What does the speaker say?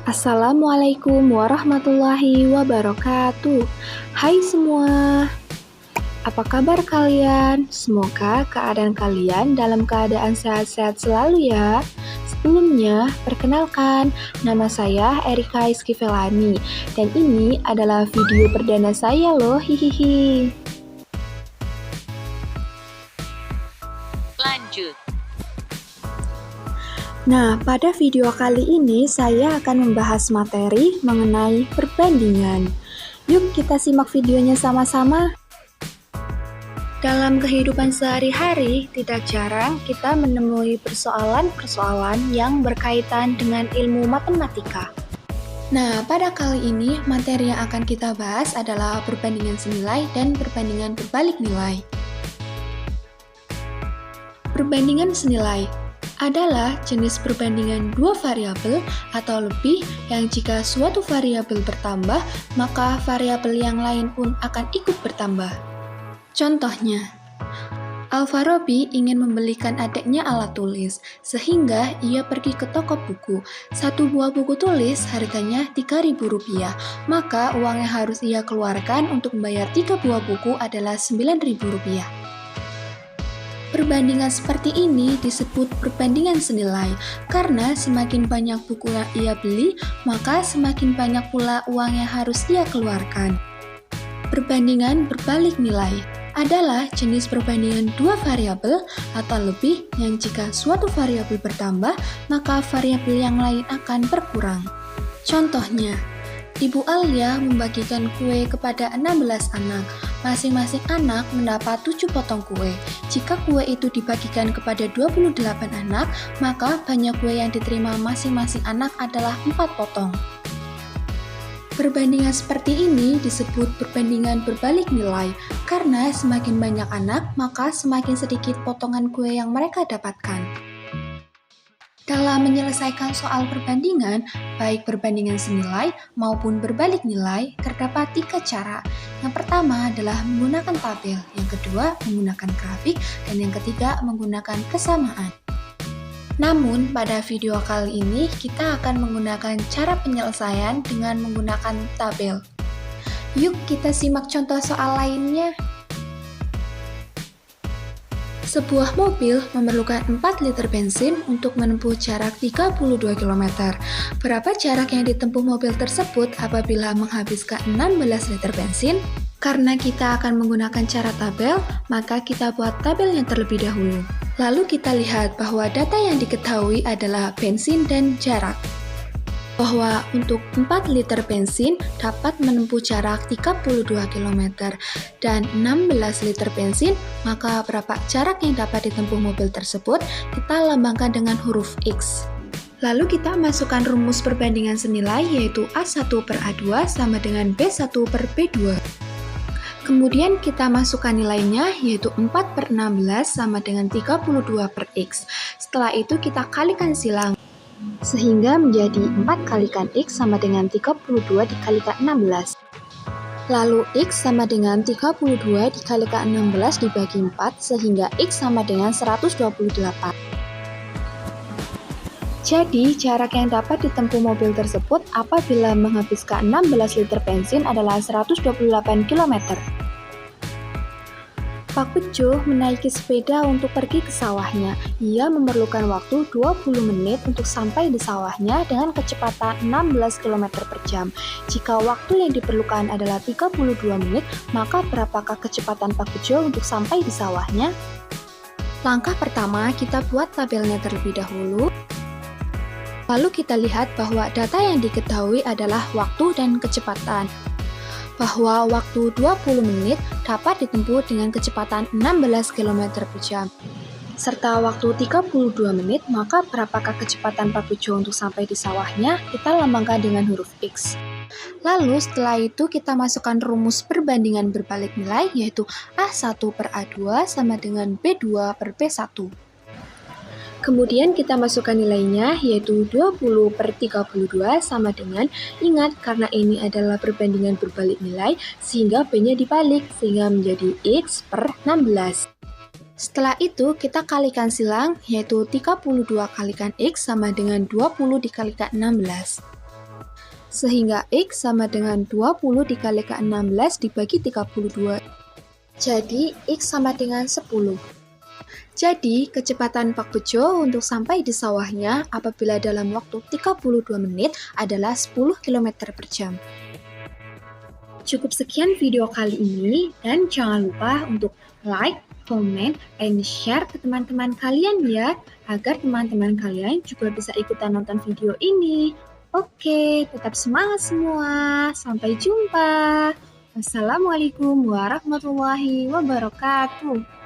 Assalamualaikum warahmatullahi wabarakatuh. Hai semua, apa kabar kalian? Semoga keadaan kalian dalam keadaan sehat-sehat selalu ya. Sebelumnya, perkenalkan, nama saya Erika Iskivelani, dan ini adalah video perdana saya loh, hihihi. Lanjut. Nah, pada video kali ini saya akan membahas materi mengenai perbandingan. Yuk kita simak videonya sama-sama. Dalam kehidupan sehari-hari, tidak jarang kita menemui persoalan-persoalan yang berkaitan dengan ilmu matematika. Nah, pada kali ini materi yang akan kita bahas adalah perbandingan senilai dan perbandingan berbalik nilai. Perbandingan senilai adalah jenis perbandingan dua variabel atau lebih yang jika suatu variabel bertambah, maka variabel yang lain pun akan ikut bertambah. Contohnya, Alfarobi ingin membelikan adiknya alat tulis, sehingga ia pergi ke toko buku. Satu buah buku tulis harganya Rp3.000, maka uang yang harus ia keluarkan untuk membayar 3 buah buku adalah Rp9.000. Perbandingan seperti ini disebut perbandingan senilai, karena semakin banyak buku yang ia beli, maka semakin banyak pula uang yang harus ia keluarkan. Perbandingan berbalik nilai adalah jenis perbandingan dua variabel atau lebih yang jika suatu variabel bertambah, maka variabel yang lain akan berkurang. Contohnya, Ibu Alia membagikan kue kepada 16 anak. Masing-masing anak mendapat 7 potong kue. Jika kue itu dibagikan kepada 28 anak, maka banyak kue yang diterima masing-masing anak adalah 4 potong. Perbandingan seperti ini disebut perbandingan berbalik nilai, karena semakin banyak anak, maka semakin sedikit potongan kue yang mereka dapatkan. Dalam menyelesaikan soal perbandingan, baik perbandingan senilai maupun berbalik nilai, terdapat 3 cara. Yang pertama adalah menggunakan tabel, yang kedua menggunakan grafik, dan yang ketiga menggunakan kesamaan. Namun, pada video kali ini kita akan menggunakan cara penyelesaian dengan menggunakan tabel. Yuk kita simak contoh soal lainnya. Sebuah mobil memerlukan 4 liter bensin untuk menempuh jarak 32 km. Berapa jarak yang ditempuh mobil tersebut apabila menghabiskan 16 liter bensin? Karena kita akan menggunakan cara tabel, maka kita buat tabelnya terlebih dahulu. Lalu kita lihat bahwa data yang diketahui adalah bensin dan jarak. Bahwa untuk 4 liter bensin dapat menempuh jarak 32 km dan 16 liter bensin, maka berapa jarak yang dapat ditempuh mobil tersebut kita lambangkan dengan huruf X. Lalu kita masukkan rumus perbandingan senilai yaitu A1 per A2 sama dengan B1 per B2. Kemudian kita masukkan nilainya yaitu 4 per 16 sama dengan 32 per X. Setelah itu kita kalikan silang, sehingga menjadi 4 kalikan X sama dengan 32 dikalikan 16. Lalu X sama dengan 32 dikalikan 16 dibagi 4, sehingga X sama dengan 128. Jadi, jarak yang dapat ditempuh mobil tersebut apabila menghabiskan 16 liter bensin adalah 128 km. Pak Bejo menaiki sepeda untuk pergi ke sawahnya. Ia memerlukan waktu 20 menit untuk sampai di sawahnya dengan kecepatan 16 km per jam. Jika waktu yang diperlukan adalah 32 menit, maka berapakah kecepatan Pak Bejo untuk sampai di sawahnya? Langkah pertama, kita buat tabelnya terlebih dahulu. Lalu kita lihat bahwa data yang diketahui adalah waktu dan kecepatan. Bahwa waktu 20 menit dapat ditempuh dengan kecepatan 16 km per jam. Serta waktu 32 menit, maka berapakah kecepatan Pak Bejo untuk sampai di sawahnya? Kita lambangkan dengan huruf X. Lalu setelah itu kita masukkan rumus perbandingan berbalik nilai yaitu A1 per A2 sama dengan B2 per B1. Kemudian kita masukkan nilainya yaitu 20 per 32 sama dengan, ingat karena ini adalah perbandingan berbalik nilai sehingga B-nya dibalik sehingga menjadi X per 16. Setelah itu kita kalikan silang yaitu 32 kalikan X sama dengan 20 dikalikan 16. Sehingga X sama dengan 20 dikali ke-16 dibagi 32. Jadi X sama dengan 10. Jadi, kecepatan Pak Bejo untuk sampai di sawahnya apabila dalam waktu 32 menit adalah 10 km per jam. Cukup sekian video kali ini, dan jangan lupa untuk like, comment, and share ke teman-teman kalian ya, agar teman-teman kalian juga bisa ikutan nonton video ini. Oke, tetap semangat semua. Sampai jumpa. Wassalamualaikum warahmatullahi wabarakatuh.